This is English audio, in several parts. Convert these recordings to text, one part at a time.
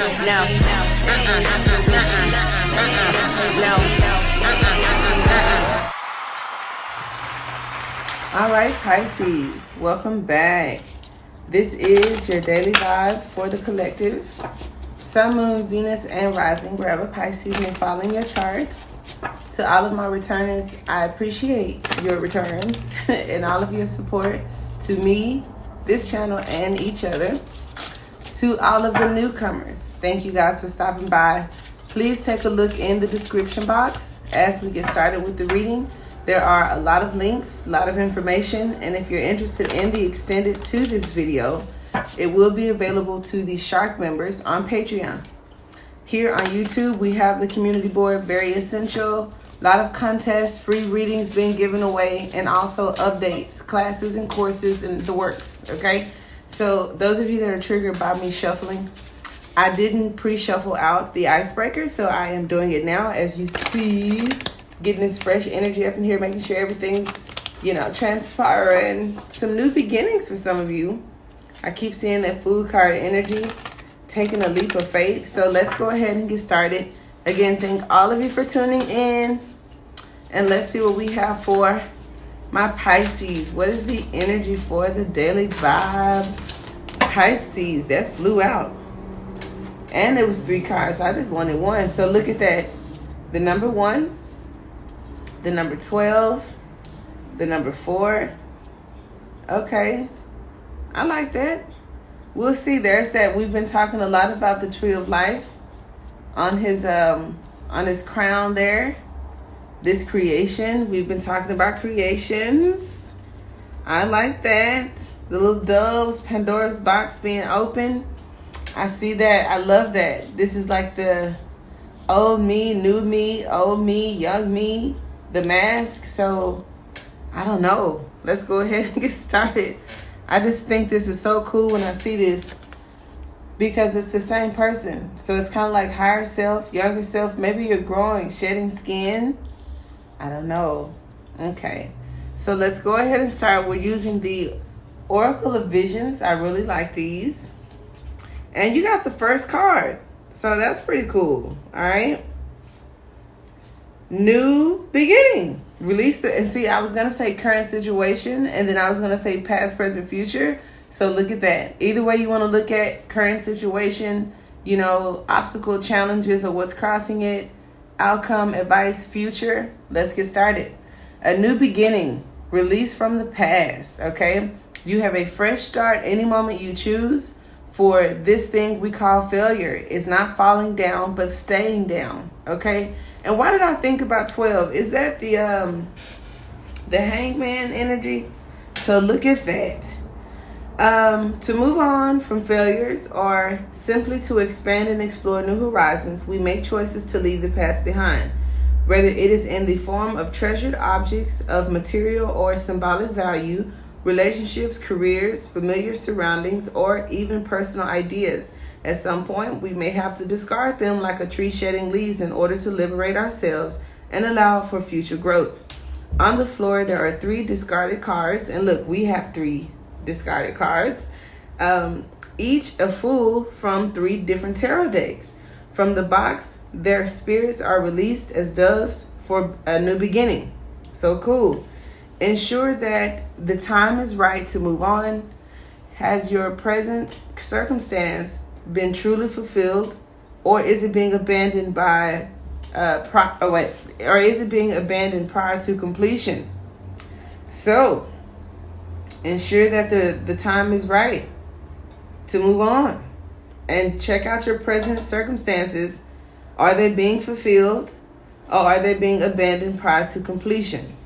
All right, Pisces, welcome back. This is your daily vibe for the collective. Sun, Moon, Venus, and Rising. Grab a Pisces and follow your charts. To all of my returners, I appreciate your return and all of your support to me, this channel, and each other. To all of the newcomers, thank you guys for stopping by. Please take a look in the description box as we get started with the reading. There are a lot of links, a lot of information, and if you're interested in the extended to this video, it will be available to the Shark members on Patreon. Here on YouTube, we have the community board, very essential, a lot of contests, free readings being given away, and also updates, classes and courses and the works, okay? So those of you that are triggered by me shuffling, I didn't pre-shuffle out the icebreaker, so I am doing it now. As you see, getting this fresh energy up in here, making sure everything's, transpiring. Some new beginnings for some of you. I keep seeing that Fool card energy, taking a leap of faith. So let's go ahead and get started. Again, thank all of you for tuning in. And let's see what we have for my Pisces. What is the energy for the daily vibe? Pisces, that flew out. And it was 3 cards. I just wanted 1. So look at that. The number 1, the number 12, the number 4. Okay. I like that. We'll see. There's that. We've been talking a lot about the tree of life on his crown there. This creation. We've been talking about creations. I like that. The little doves, Pandora's box being open. I see that. I love that. This is like the old me, new me, old me, young me, the mask. So I don't know. Let's go ahead and get started. I just think this is so cool when I see this because it's the same person. So it's kind of like higher self, younger self. Maybe you're growing, shedding skin. I don't know. Okay. So let's go ahead and start. We're using the Oracle of Visions. I really like these. And you got the first card. So that's pretty cool. All right. New beginning. Release the, and see, I was going to say current situation, and then I was going to say past, present, future. So look at that. Either way you want to look at current situation, obstacle, challenges, or what's crossing it, outcome, advice, future. Let's get started. A new beginning. Release from the past. Okay. You have a fresh start any moment you choose for this thing we call failure. It's not falling down, but staying down. Okay. And why did I think about 12? Is that the hangman energy? So look at that. To move on from failures or simply to expand and explore new horizons, we make choices to leave the past behind. Whether it is in the form of treasured objects of material or symbolic value, relationships, careers, familiar surroundings, or even personal ideas. At some point, we may have to discard them like a tree shedding leaves in order to liberate ourselves and allow for future growth. On the floor, there are 3 discarded cards. And look, we have 3 discarded cards. Each a Fool from 3 different tarot decks. From the box, their spirits are released as doves for a new beginning. So cool. Ensure that the time is right to move on. Has your present circumstance been truly fulfilled, or is it being abandoned by or is it being abandoned prior to completion? So ensure that the time is right to move on, and check out your present circumstances. Are they being fulfilled, or are they being abandoned prior to completion?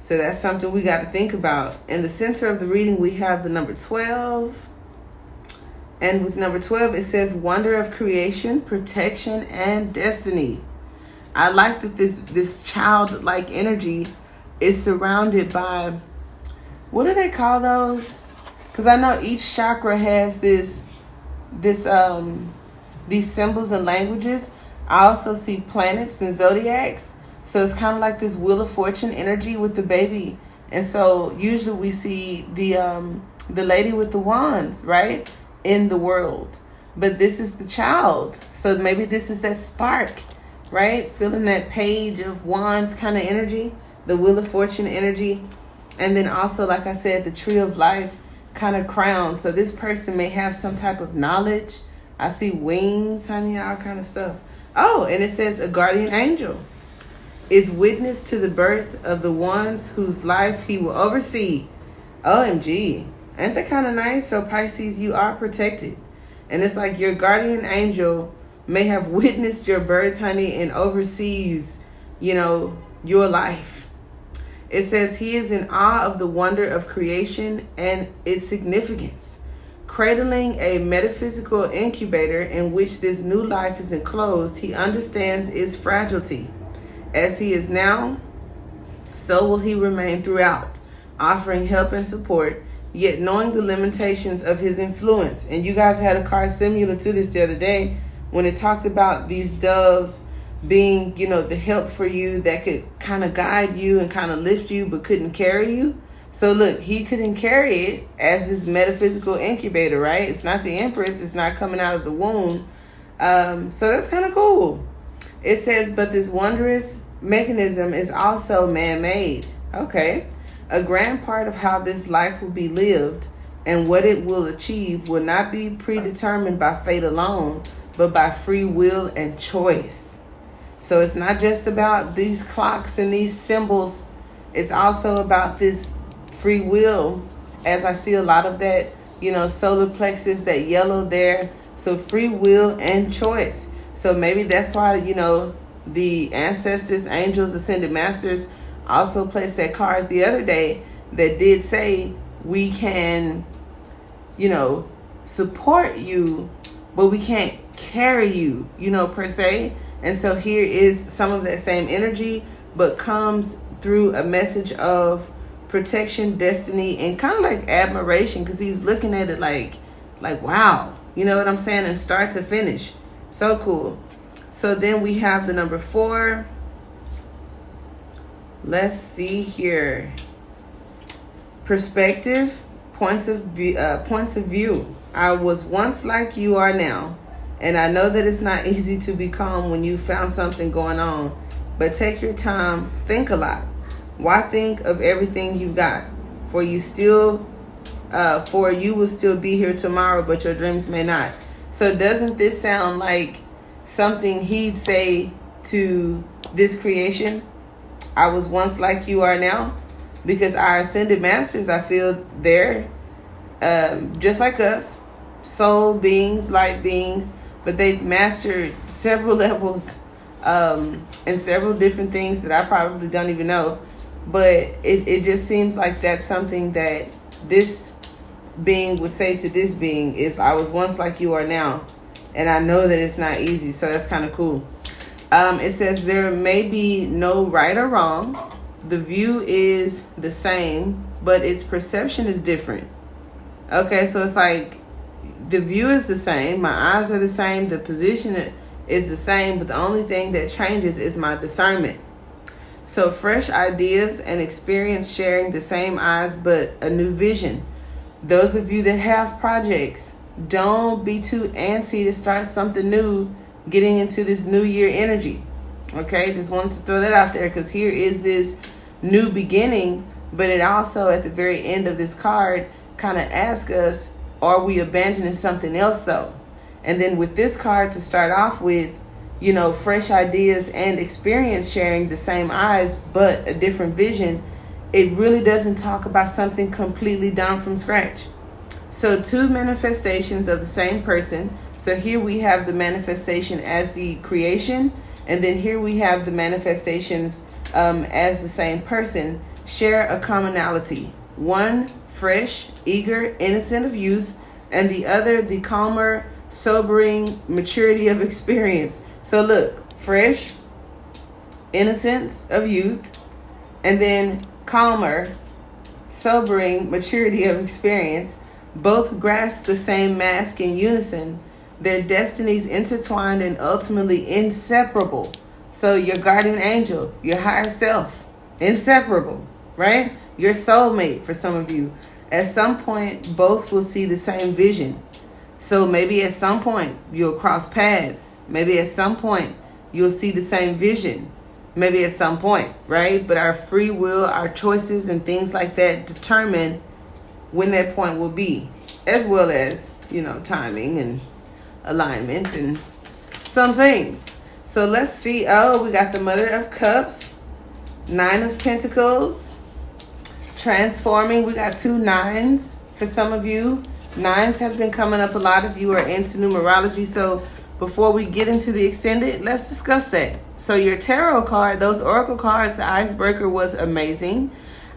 So that's something we got to think about. In the center of the reading, we have the number 12. And with number 12, it says wonder of creation, protection, and destiny. I like that this childlike energy is surrounded by, what do they call those? Because I know each chakra has these symbols and languages. I also see planets and zodiacs. So it's kind of like this Wheel of Fortune energy with the baby. And so usually we see the lady with the wands, right, in the world. but this is the child. So maybe this is that spark, right? Feeling that page of wands kind of energy, the wheel of fortune energy. And then also, like I said, the tree of life kind of crown. So this person may have some type of knowledge. I see wings, honey, all kind of stuff. Oh, and it says a guardian angel is witness to the birth of the ones whose life he will oversee. OMG. Ain't that kind of nice? So Pisces, you are protected. And it's like your guardian angel may have witnessed your birth, honey, and oversees, your life. It says he is in awe of the wonder of creation and its significance. Cradling a metaphysical incubator in which this new life is enclosed, he understands its fragility. As he is now, so will he remain throughout, offering help and support, yet knowing the limitations of his influence. And you guys had a card similar to this the other day when it talked about these doves being, the help for you that could kind of guide you and kind of lift you but couldn't carry you. So look, he couldn't carry it as this metaphysical incubator, right? It's not the Empress. It's not coming out of the womb. So that's kind of cool. It says, but this wondrous mechanism is also man-made. Okay. A grand part of how this life will be lived and what it will achieve will not be predetermined by fate alone, but by free will and choice. So it's not just about these clocks and these symbols. It's also about this free will, as I see a lot of that, solar plexus, that yellow there. So free will and choice. So maybe that's why, the ancestors, angels, ascended masters also placed that card the other day that did say we can, support you, but we can't carry you, per se. And so here is some of that same energy, but comes through a message of protection, destiny, and kind of like admiration, because he's looking at it like wow, you know what I'm saying, and start to finish. So cool. So then we have the number 4. Let's see here. Perspective, points of view. I was once like you are now, and I know that it's not easy to be calm when you found something going on, but take your time, think a lot. Why think of everything you've got? For you will still be here tomorrow, but your dreams may not. So doesn't this sound like something he'd say to this creation? I was once like you are now. Because our ascended masters, I feel they're just like us, soul beings, light beings, but they've mastered several levels and several different things that I probably don't even know. But it just seems like that's something that this being would say to this being is, I was once like you are now. And I know that it's not easy. So that's kind of cool. It says there may be no right or wrong. The view is the same, but its perception is different. Okay, so it's like the view is the same. My eyes are the same. The position is the same, but the only thing that changes is my discernment. So fresh ideas and experience sharing the same eyes, but a new vision. Those of you that have projects, don't be too antsy to start something new, getting into this new year energy. Okay, just wanted to throw that out there because here is this new beginning, but it also at the very end of this card kind of asks us, are we abandoning something else though? And then with this card to start off with, fresh ideas and experience sharing the same eyes, but a different vision, it really doesn't talk about something completely done from scratch. So 2 manifestations of the same person. So here we have the manifestation as the creation, and then here we have the manifestations as the same person share a commonality. One, fresh, eager, innocent of youth, and the other, the calmer, sobering maturity of experience. So look, fresh, innocence of youth, and then calmer, sobering maturity of experience. Both grasp the same mask in unison, their destinies intertwined and ultimately inseparable. So your guardian angel, your higher self, inseparable, right? Your soulmate for some of you. At some point, both will see the same vision. So maybe at some point you'll cross paths. Maybe at some point you'll see the same vision. Maybe at some point, right? But our free will, our choices and things like that determine when that point will be, as well as, timing and alignments and some things. So let's see. Oh, we got the Mother of Cups, Nine of Pentacles, transforming. We got 2 9s for some of you. 9s have been coming up. A lot of you are into numerology. So before we get into the extended, let's discuss that. So your tarot card, those oracle cards, the icebreaker was amazing.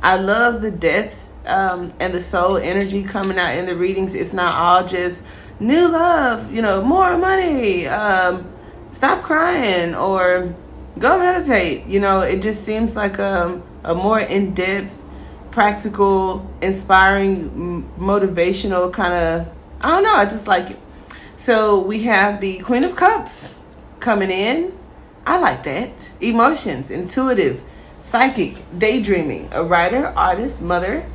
I love the death and the soul energy coming out in the readings. It's not all just new love, more money, stop crying, or go meditate. It just seems like a more in-depth, practical, inspiring, motivational kind of, I don't know, I just like it. So we have the Queen of Cups coming in. I like that. Emotions, intuitive, psychic, daydreaming, a writer, artist, mother,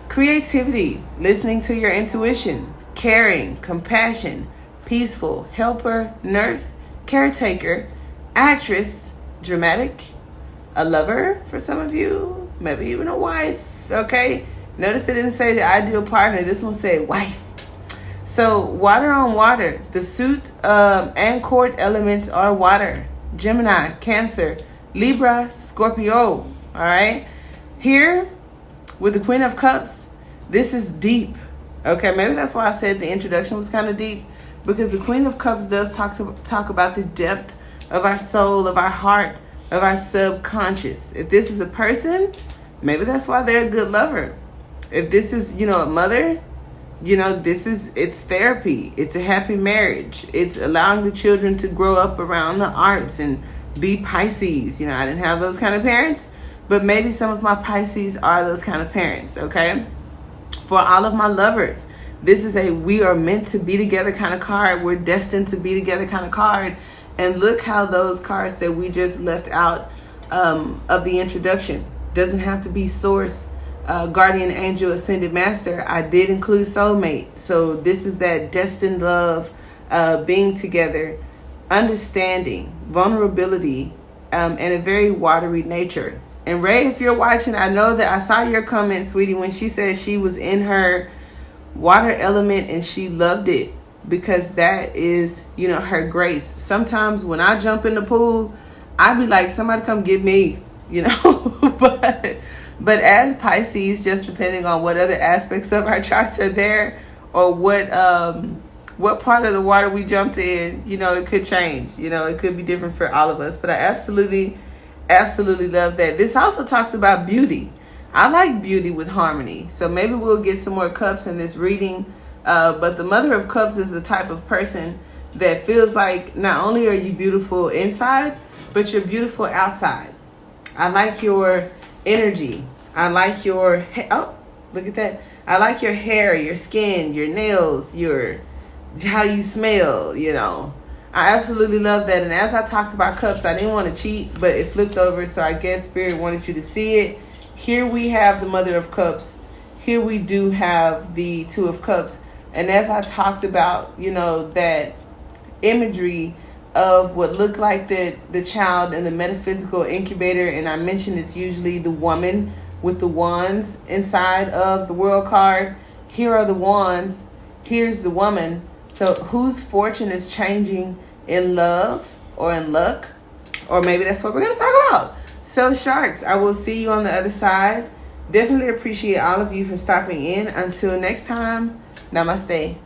creativity, listening to your intuition, caring, compassion, peaceful, helper, nurse, caretaker, actress, dramatic, a lover for some of you, maybe even a wife, okay? Notice it didn't say the ideal partner. This one said wife. So water on water. The suit and court elements are water. Gemini, Cancer, Libra, Scorpio. All right. Here with the Queen of Cups, this is deep. Okay, maybe that's why I said the introduction was kind of deep, because the Queen of Cups does talk about the depth of our soul, of our heart, of our subconscious. If this is a person, maybe that's why they're a good lover. If this is, a mother, it's therapy. It's a happy marriage. It's allowing the children to grow up around the arts and be Pisces. I didn't have those kind of parents, but maybe some of my Pisces are those kind of parents, okay? For all of my lovers, this is a we are meant to be together kind of card. We're destined to be together kind of card. And look how those cards that we just left out of the introduction, doesn't have to be source, guardian angel, ascended master. I did include soulmate. So this is that destined love, being together, understanding, vulnerability, and a very watery nature. And Ray, if you're watching, I know that I saw your comment, sweetie, when she said she was in her water element and she loved it, because that is, her grace. Sometimes when I jump in the pool, I be like, somebody come get me, but as Pisces, just depending on what other aspects of our charts are there, or what part of the water we jumped in, it could change. It could be different for all of us. But I absolutely love that. This also talks about beauty. I like beauty with harmony. So maybe we'll get some more cups in this reading. But the Mother of Cups is the type of person that feels like not only are you beautiful inside, but you're beautiful outside. I like your energy. I like your look at that. I like your hair, your skin, your nails, how you smell, I absolutely love that. And as I talked about cups, I didn't want to cheat, but it flipped over, so I guess Spirit wanted you to see it. Here we have the Mother of Cups. Here we do have the Two of Cups. And as I talked about, that imagery of what looked like the child in the metaphysical incubator, and I mentioned it's usually the woman with the wands inside of the world card. Here are the wands. Here's the woman. So whose fortune is changing in love or in luck? Or maybe that's what we're going to talk about. So sharks, I will see you on the other side. Definitely appreciate all of you for stopping in. Until next time, namaste.